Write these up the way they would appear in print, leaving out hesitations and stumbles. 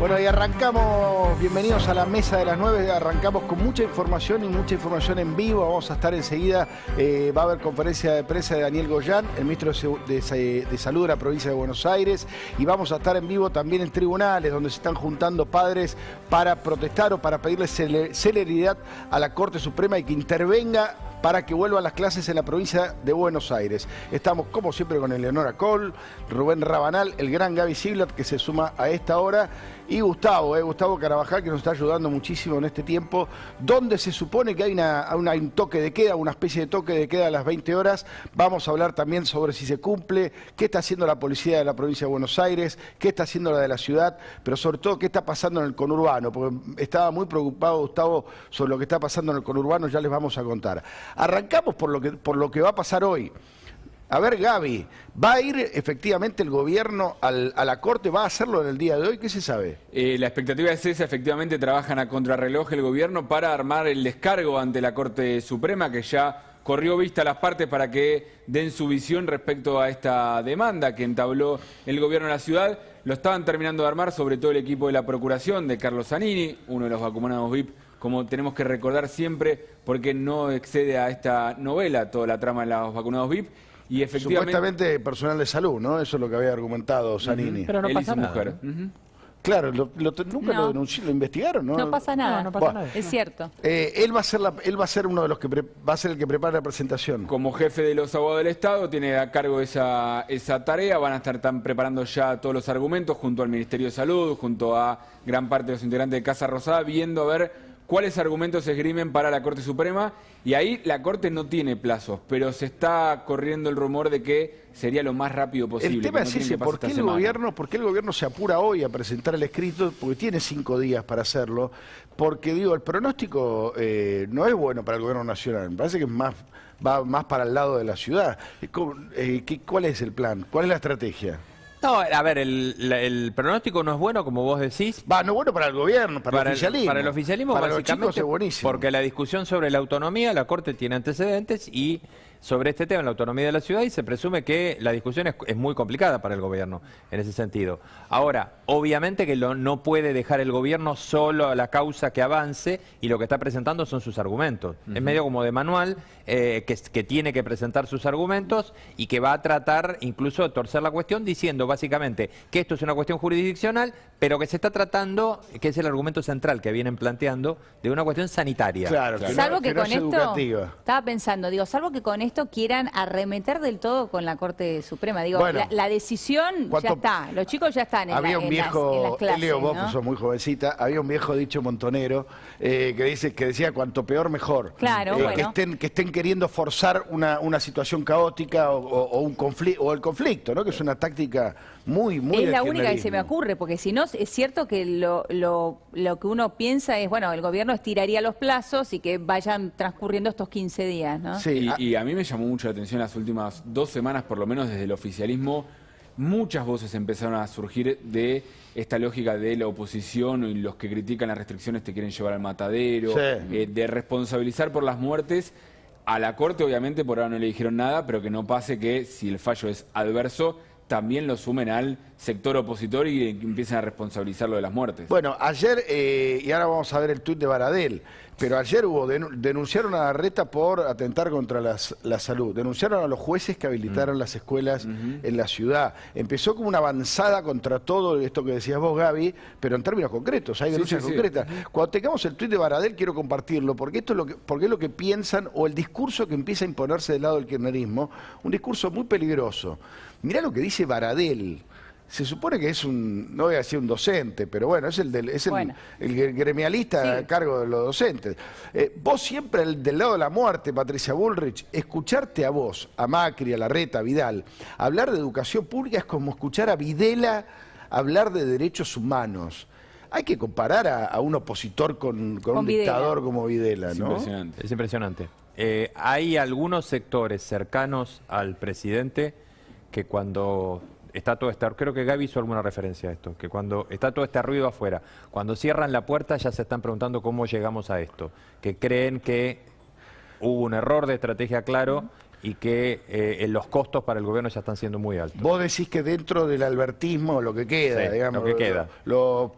Bueno, y arrancamos, bienvenidos a la mesa de las 9, arrancamos con mucha información y mucha información en vivo. Vamos a estar enseguida, va a haber conferencia de prensa de Daniel Goyán, el ministro de Salud de la provincia de Buenos Aires, y vamos a estar en vivo también en tribunales, donde se están juntando padres para protestar o para pedirle celeridad a la Corte Suprema y que intervenga para que vuelvan las clases en la provincia de Buenos Aires. Estamos, como siempre, con Eleonora Col, Rubén Rabanal, el gran Gaby Siglat, que se suma a esta hora, y Gustavo Carabajal, que nos está ayudando muchísimo en este tiempo, donde se supone que hay un toque de queda, una especie de toque de queda a las 20 horas. Vamos a hablar también sobre si se cumple, qué está haciendo la policía de la provincia de Buenos Aires, qué está haciendo la de la ciudad, pero sobre todo qué está pasando en el conurbano, porque estaba muy preocupado Gustavo sobre lo que está pasando en el conurbano, ya les vamos a contar. Arrancamos por lo que va a pasar hoy. A ver, Gaby, ¿va a ir efectivamente el gobierno a la Corte? ¿Va a hacerlo en el día de hoy? ¿Qué se sabe? La expectativa es esa, efectivamente trabajan a contrarreloj el gobierno para armar el descargo ante la Corte Suprema, que ya corrió vista a las partes para que den su visión respecto a esta demanda que entabló el gobierno de la ciudad. Lo estaban terminando de armar, sobre todo el equipo de la Procuración de Carlos Zanini, uno de los vacunados VIP, como tenemos que recordar siempre, porque no excede a esta novela toda la trama de los vacunados VIP. Y efectivamente, supuestamente personal de salud, ¿no? Eso es lo que había argumentado Zanini. Pero no pasa nada. Mujer. Claro, nunca lo denunció, lo investigaron, ¿no? No pasa nada, no pasa nada. Es cierto. Él va a ser uno de los que va a ser el que prepara la presentación. Como jefe de los abogados del Estado, tiene a cargo esa tarea. Van a estar preparando ya todos los argumentos junto al Ministerio de Salud, junto a gran parte de los integrantes de Casa Rosada, viendo a ver cuáles argumentos se esgrimen para la Corte Suprema. Y ahí la Corte no tiene plazos, pero se está corriendo el rumor de que sería lo más rápido posible. El tema es ese, ¿por qué el gobierno se apura hoy a presentar el escrito? Porque tiene 5 días para hacerlo. Porque, digo, el pronóstico no es bueno para el gobierno nacional. Me parece que va más para el lado de la ciudad. ¿Cuál es el plan? ¿Cuál es la estrategia? No, a ver, el pronóstico no es bueno, como vos decís. No es bueno para el gobierno, para el oficialismo. Para el oficialismo, para básicamente, los chicos es buenísimo. Porque la discusión sobre la autonomía, la Corte tiene antecedentes y sobre este tema, la autonomía de la ciudad, y se presume que la discusión es muy complicada para el gobierno en ese sentido. Ahora, obviamente que no puede dejar el gobierno solo a la causa que avance, y lo que está presentando son sus argumentos. Es medio como de manual, que tiene que presentar sus argumentos y que va a tratar incluso de torcer la cuestión diciendo básicamente que esto es una cuestión jurisdiccional, pero que se está tratando, que es el argumento central que vienen planteando, de una cuestión sanitaria. Claro, Salvo que con esto, educativa. estaba pensando, salvo que con esto quieran arremeter del todo con la Corte Suprema. Bueno, la decisión ya está, los chicos ya están en las clases. Leo, vos ¿no? sos muy jovencita, había un viejo dicho montonero que decía cuanto peor mejor. Claro, bueno. Que estén queriendo forzar una situación caótica o un conflicto, o el conflicto, ¿no? Que es una táctica muy es la única que se me ocurre, porque si no, es cierto que lo que uno piensa es, bueno, el gobierno estiraría los plazos y que vayan transcurriendo estos 15 días, ¿no? Sí, y a mí me llamó mucho la atención las últimas 2 semanas, por lo menos desde el oficialismo, muchas voces empezaron a surgir de esta lógica de la oposición y los que critican las restricciones te quieren llevar al matadero, de responsabilizar por las muertes. A la Corte, obviamente, por ahora no le dijeron nada, pero que no pase que si el fallo es adverso, también lo sumen al sector opositor y empiecen a responsabilizarlo de las muertes. Bueno, ayer, y ahora vamos a ver el tuit de Baradel, pero ayer denunciaron a Larreta por atentar contra la salud, denunciaron a los jueces que habilitaron las escuelas en la ciudad. Empezó como una avanzada contra todo esto que decías vos, Gaby, pero en términos concretos, hay denuncias concretas. Cuando tengamos el tuit de Baradel quiero compartirlo, porque esto es lo que piensan, o el discurso que empieza a imponerse del lado del kirchnerismo, un discurso muy peligroso. Mirá lo que dice Baradel. Se supone que es no voy a decir un docente, pero bueno, es el gremialista a cargo de los docentes. Vos siempre del lado de la muerte, Patricia Bullrich, escucharte a vos, a Macri, a Larreta, a Vidal, hablar de educación pública es como escuchar a Videla hablar de derechos humanos. Hay que comparar a un opositor con un dictador como Videla, ¿no? Es impresionante. Hay algunos sectores cercanos al presidente que cuando está todo este, creo que Gaby hizo alguna referencia a esto, que cuando está todo este ruido afuera, cuando cierran la puerta ya se están preguntando cómo llegamos a esto, que creen que hubo un error de estrategia claro y que los costos para el gobierno ya están siendo muy altos. Vos decís que dentro del albertismo lo que queda, Sí, digamos, lo que queda.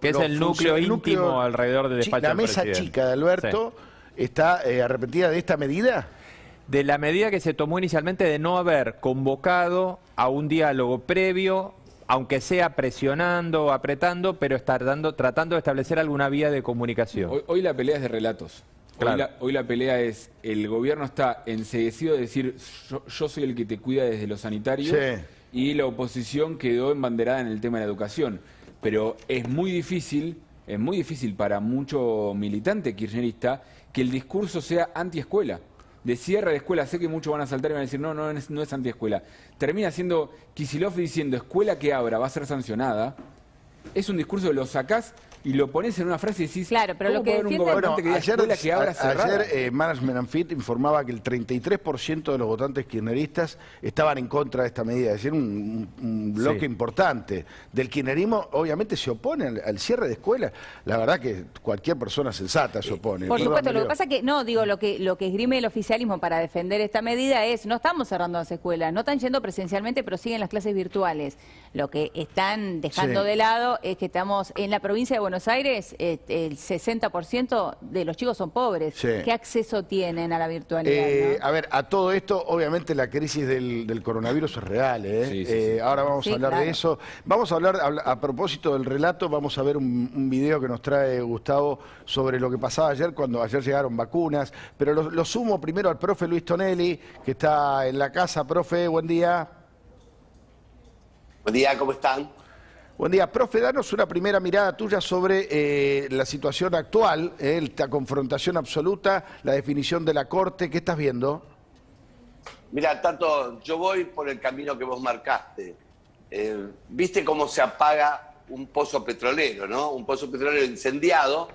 que es el núcleo íntimo alrededor del despacho la del mesa presidente. chica de Alberto está arrepentida de esta medida. De la medida que se tomó inicialmente de no haber convocado a un diálogo previo, aunque sea presionando, apretando, pero tratando de establecer alguna vía de comunicación. Hoy la pelea es de relatos. Claro. Hoy la pelea es, el gobierno está enceguecido de decir, yo soy el que te cuida desde lo sanitario, Sí. y la oposición quedó embanderada en el tema de la educación. Pero es muy difícil para mucho militante kirchnerista que el discurso sea antiescuela. De cierre de escuela, sé que muchos van a saltar y van a decir, no es antiescuela. Termina siendo Kicillof diciendo, escuela que abra va a ser sancionada. Es un discurso que lo sacás y lo pones en una frase y decís, claro, pero ¿cómo lo que puede haber un defiende... gobernante que diga escuela que abra cerrada? Ayer Management and Fit informaba que el 33% de los votantes kirchneristas estaban en contra de esta medida, es decir, un bloque importante del kirchnerismo. Obviamente se opone al cierre de escuelas. La verdad que cualquier persona sensata se opone. Por Perdón, supuesto, lo que Darío. pasa que, no, digo, lo que esgrime el oficialismo para defender esta medida es, no estamos cerrando las escuelas, no están yendo presencialmente, pero siguen las clases virtuales. Lo que están dejando Sí. de lado es que estamos en la provincia de Buenos Aires, el 60% de los chicos son pobres. Sí. ¿Qué acceso tienen a la virtualidad? ¿no? A ver, a todo esto, obviamente la crisis del coronavirus es real. Sí. Ahora vamos Sí, a hablar claro. de eso. Vamos a hablar, a propósito del relato, vamos a ver un video que nos trae Gustavo sobre lo que pasaba ayer, cuando ayer llegaron vacunas. Pero lo sumo primero al profe Luis Tonelli, que está en la casa. Profe, buen día. Buen día, ¿cómo están? Buen día, profe, danos una primera mirada tuya sobre la situación actual, la confrontación absoluta, la definición de la Corte. ¿Qué estás viendo? Mira, Tato, yo voy por el camino que vos marcaste. ¿Viste cómo se apaga un pozo petrolero, no? Un pozo petrolero incendiado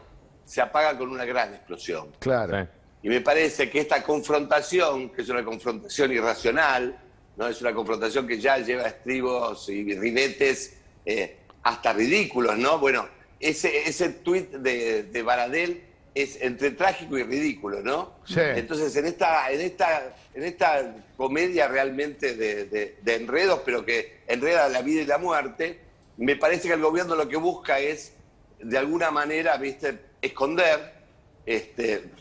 se apaga con una gran explosión. Claro. Sí. Y me parece que esta confrontación, que es una confrontación irracional, ¿no? Es una confrontación que ya lleva estribos y ribetes hasta ridículos, ¿no? Bueno, ese tuit de Baradel es entre trágico y ridículo, ¿no? Sí. Entonces, en esta comedia realmente de enredos, pero que enreda la vida y la muerte, me parece que el gobierno lo que busca es, de alguna manera, ¿viste?, esconder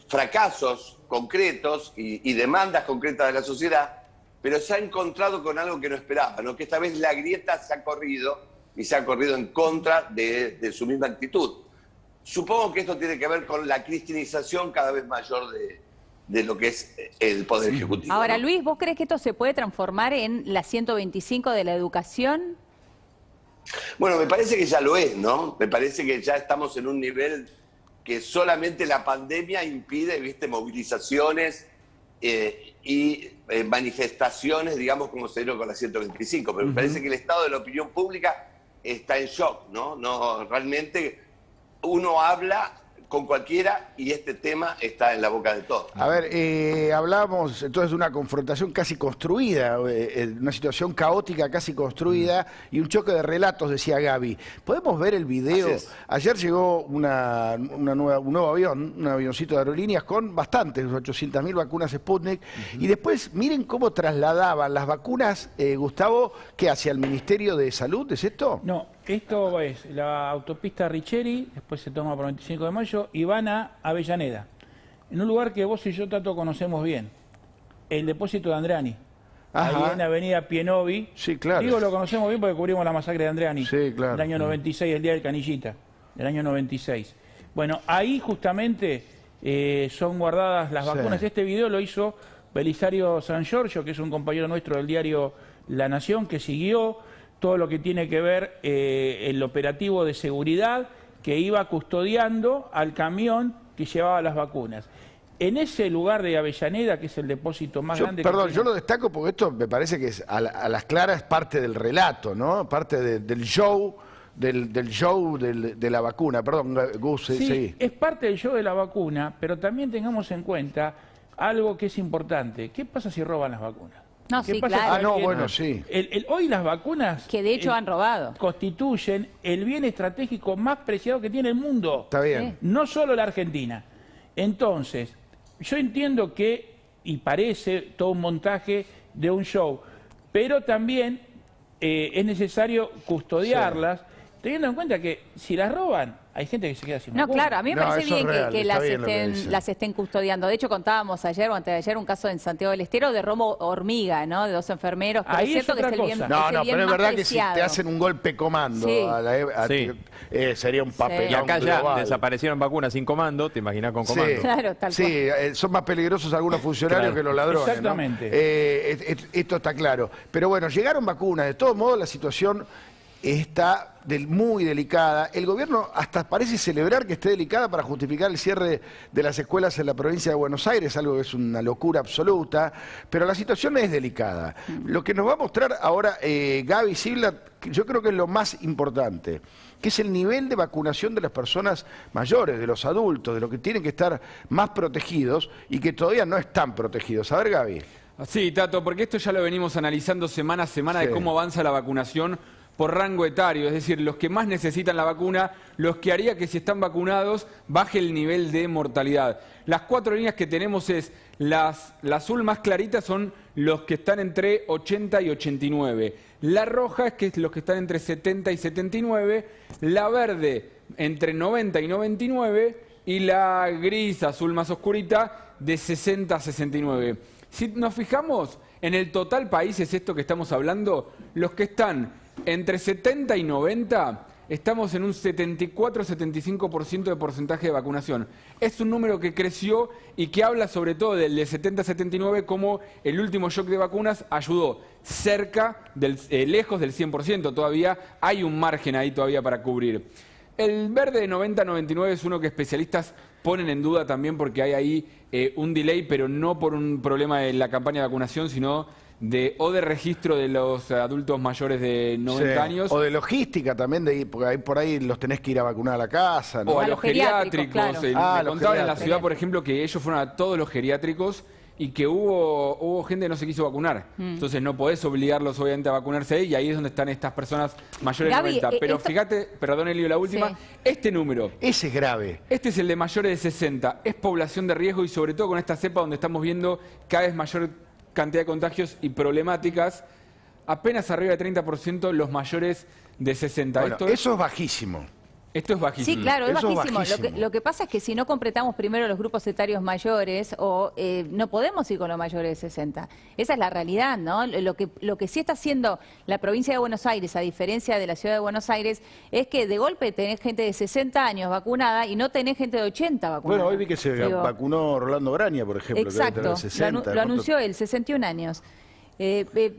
fracasos concretos y demandas concretas de la sociedad, pero se ha encontrado con algo que no esperaba, ¿no? Que esta vez la grieta se ha corrido y se ha corrido en contra de su misma actitud. Supongo que esto tiene que ver con la cristinización cada vez mayor de lo que es el Poder Ejecutivo. Ahora, ¿no? Luis, ¿vos crees que esto se puede transformar en la 125 de la educación? Bueno, me parece que ya lo es, ¿no? Me parece que ya estamos en un nivel que solamente la pandemia impide, ¿viste?, movilizaciones y manifestaciones, digamos, como se dieron con la 125. Pero me parece que el estado de la opinión pública está en shock, ¿no? No, realmente uno habla con cualquiera y este tema está en la boca de todos. A ver, hablábamos entonces de una confrontación casi construida, una situación caótica casi construida y un choque de relatos, decía Gaby. ¿Podemos ver el video? Así es. Ayer llegó un nuevo avión, un avioncito de aerolíneas con bastantes, 800.000 vacunas Sputnik. Y después, miren cómo trasladaban las vacunas, Gustavo, que hacia el Ministerio de Salud, ¿es esto? No, esto es la autopista Richeri, después se toma por 25 de mayo y van a Avellaneda, en un lugar que vos y yo, Tato, conocemos bien, el depósito de Andreani, Ajá. ahí en Avenida Pienovi. Sí, claro. Digo, lo conocemos bien porque cubrimos la masacre de Andreani, Sí, claro. el año 96, el día del Canillita, del año 96. Bueno, ahí justamente son guardadas las Sí. vacunas. Este video lo hizo Belisario San Giorgio, que es un compañero nuestro del diario La Nación, que siguió todo lo que tiene que ver el operativo de seguridad que iba custodiando al camión que llevaba las vacunas. En ese lugar de Avellaneda, que es el depósito más grande... Perdón, que yo lo destaco porque esto me parece que es a las claras parte del relato, ¿no? Parte del show, del show de la vacuna. Perdón, Gus, Sí, seguí. es parte del show de la vacuna, pero también tengamos en cuenta algo que es importante. ¿Qué pasa si roban las vacunas? No, ¿Qué sí, pasa claro. si Ah, no, alguien- bueno, sí. Hoy las vacunas... Que de hecho han robado. Constituyen el bien estratégico más preciado que tiene el mundo. Está bien. Sí. No solo la Argentina. Entonces, yo entiendo que, y parece todo un montaje, de un show. Pero también es necesario custodiarlas, teniendo en cuenta que si las roban, hay gente que se queda sin No, vacuna. claro, a mí me parece eso bien es real, que está bien lo que las estén custodiando. De hecho, contábamos ayer o antes de ayer un caso en Santiago del Estero de robo hormiga, ¿no? De 2 enfermeros. Pero Ahí es cierto es que otra es el bien, cosa. No, es el bien pero es más verdad que si preciado. te hacen un golpe comando, Sí. sería un papelón Y acá ya global. desaparecieron vacunas sin comando, te imaginas con comando. Sí, Claro, tal sí, son más peligrosos algunos funcionarios Claro. que los ladrones. ¿no? Exactamente. Esto está claro. Pero bueno, llegaron vacunas. De todos modos, la situación está muy delicada. El gobierno hasta parece celebrar que esté delicada para justificar el cierre de las escuelas en la provincia de Buenos Aires, algo que es una locura absoluta, pero la situación es delicada. Lo que nos va a mostrar ahora Gaby Ziblatt, yo creo que es lo más importante, que es el nivel de vacunación de las personas mayores, de los adultos, de los que tienen que estar más protegidos y que todavía no están protegidos. A ver, Gaby. Sí, Tato, porque esto ya lo venimos analizando semana a semana Sí. de cómo avanza la vacunación por rango etario, es decir, los que más necesitan la vacuna, los que haría que si están vacunados baje el nivel de mortalidad. Las 4 líneas que tenemos es, la azul más clarita son los que están entre 80 y 89, la roja es que es los que están entre 70 y 79, la verde entre 90 y 99 y la gris, azul más oscurita, de 60 a 69. Si nos fijamos, en el total país es esto que estamos hablando, los que están entre 70 y 90, estamos en un 74-75% de porcentaje de vacunación. Es un número que creció y que habla sobre todo del de 70-79 como el último shock de vacunas ayudó cerca, lejos del 100%. Todavía hay un margen ahí todavía para cubrir. El verde de 90-99 es uno que especialistas ponen en duda también porque hay ahí un delay, pero no por un problema de la campaña de vacunación, sino de registro de los adultos mayores de 90 Sí. años. O de logística también, porque ahí por ahí los tenés que ir a vacunar a la casa, ¿no? O a A los los geriátricos, geriátricos. claro. Me los contaban en la geriátricos. ciudad, por ejemplo, que ellos fueron a todos los geriátricos y que hubo gente que no se quiso vacunar. Entonces no podés obligarlos obviamente a vacunarse ahí y ahí es donde están estas personas mayores Gaby, de 90. Pero esto- fíjate, perdón Elio, la última, Sí. este número, Ese es grave. este es el de mayores de 60, es población de riesgo y sobre todo con esta cepa donde estamos viendo cada vez mayor cantidad de contagios y problemáticas, apenas arriba de 30% los mayores de 60. Bueno, eso es bajísimo. Esto es bajísimo. Sí, claro, es Eso es bajísimo. bajísimo. Lo que pasa es que si no completamos primero los grupos etarios mayores, no podemos ir con los mayores de 60. Esa es la realidad, ¿no? Lo que sí está haciendo la provincia de Buenos Aires, a diferencia de la ciudad de Buenos Aires, es que de golpe tenés gente de 60 años vacunada y no tenés gente de 80 vacunada. Bueno, hoy vi que se Digo, vacunó Rolando Braña, por ejemplo. que debe exacto, tener 60. lo anunció él, 61 años.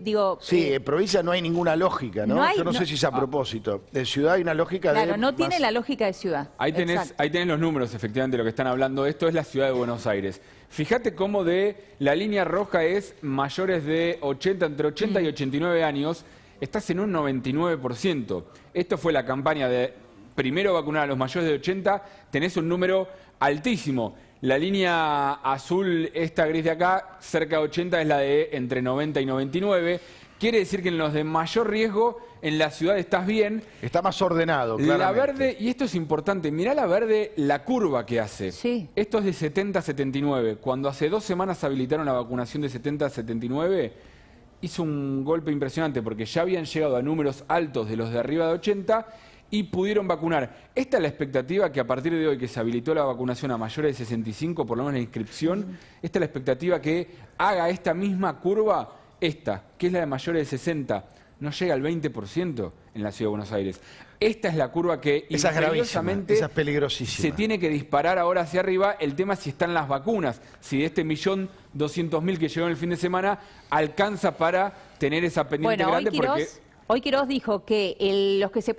Digo, Sí, en provincia no hay ninguna lógica, ¿no? no hay- Yo no sé no- si es a propósito. En ciudad hay una lógica claro, de... no tiene más- la lógica de ciudad. Ahí tenés, Exacto. ahí tenés los números, efectivamente, lo que están hablando. Esto es la ciudad de Buenos Aires. Fíjate cómo la línea roja es mayores de 80, entre 80 y 89 años, estás en un 99%. Esto fue la campaña de primero vacunar a los mayores de 80, tenés un número altísimo. La línea azul, esta gris de acá, cerca de 80, es la de entre 90 y 99. Quiere decir que en los de mayor riesgo, en la ciudad estás bien. Está más ordenado, La claramente. verde, y esto es importante, mirá la verde, la curva que hace. Sí. Esto es de 70 a 79. Cuando hace 2 semanas habilitaron la vacunación de 70 a 79, hizo un golpe impresionante porque ya habían llegado a números altos de los de arriba de 80 y pudieron vacunar. Esta es la expectativa que a partir de hoy que se habilitó la vacunación a mayores de 65, por lo menos la inscripción, esta es la expectativa que haga esta misma curva, esta, que es la de mayores de 60, no llega al 20% en la Ciudad de Buenos Aires. Esta es la curva que Esa es gravísima, imperiosamente esa es peligrosísima. se tiene que disparar ahora hacia arriba. El tema es si están las vacunas, si de este 1.200.000 que llegó en el fin de semana alcanza para tener esa pendiente Bueno, grande porque... Hoy Quirós dijo que los que se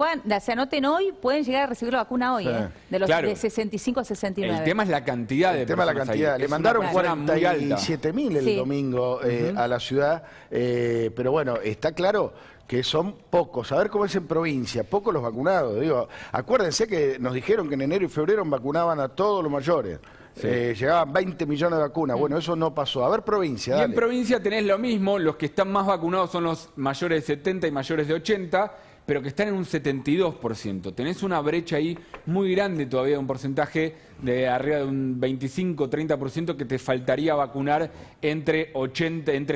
anoten hoy pueden llegar a recibir la vacuna hoy, Sí. De los Claro. de 65 a 69. El tema es la cantidad de El tema de la personas ahí. cantidad. Le Es mandaron una persona muy alta. 47.000 el Sí. domingo a la ciudad, pero bueno, está claro que son pocos. A ver cómo es en provincia, pocos los vacunados. Digo, acuérdense que nos dijeron que en enero y febrero vacunaban a todos los mayores. Llegaban 20 millones de vacunas. Bueno, eso no pasó. A ver provincia, Y dale. en provincia tenés lo mismo, los que están más vacunados son los mayores de 70 y mayores de 80, pero que están en un 72%. Tenés una brecha ahí muy grande todavía, un porcentaje de arriba de un 25-30% que te faltaría vacunar entre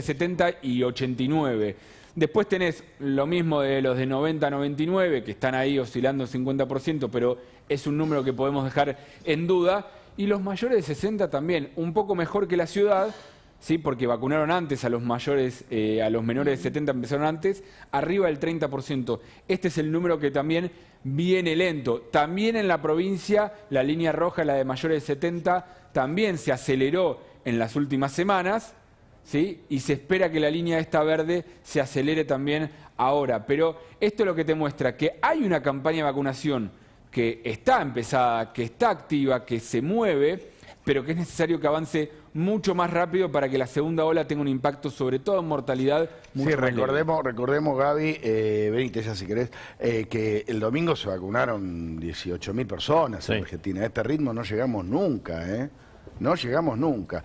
70 y 89. Después tenés lo mismo de los de 90 a 99, que están ahí oscilando el 50%, pero es un número que podemos dejar en duda. Y los mayores de 60 también, un poco mejor que la ciudad, ¿sí? Porque vacunaron antes a los mayores, a los menores de 70 empezaron antes, arriba del 30%. Este es el número que también viene lento. También en la provincia, la línea roja, la de mayores de 70, también se aceleró en las últimas semanas, ¿sí? Y se espera que la línea esta verde se acelere también ahora. Pero esto es lo que te muestra que hay una campaña de vacunación que está empezada, que está activa, que se mueve, pero que es necesario que avance mucho más rápido para que la segunda ola tenga un impacto, sobre todo en mortalidad, mucho más leve. recordemos, Gaby, Benítez, ya si querés, que el domingo se vacunaron 18.000 personas en Argentina. A este ritmo no llegamos nunca, ¿eh? No llegamos nunca.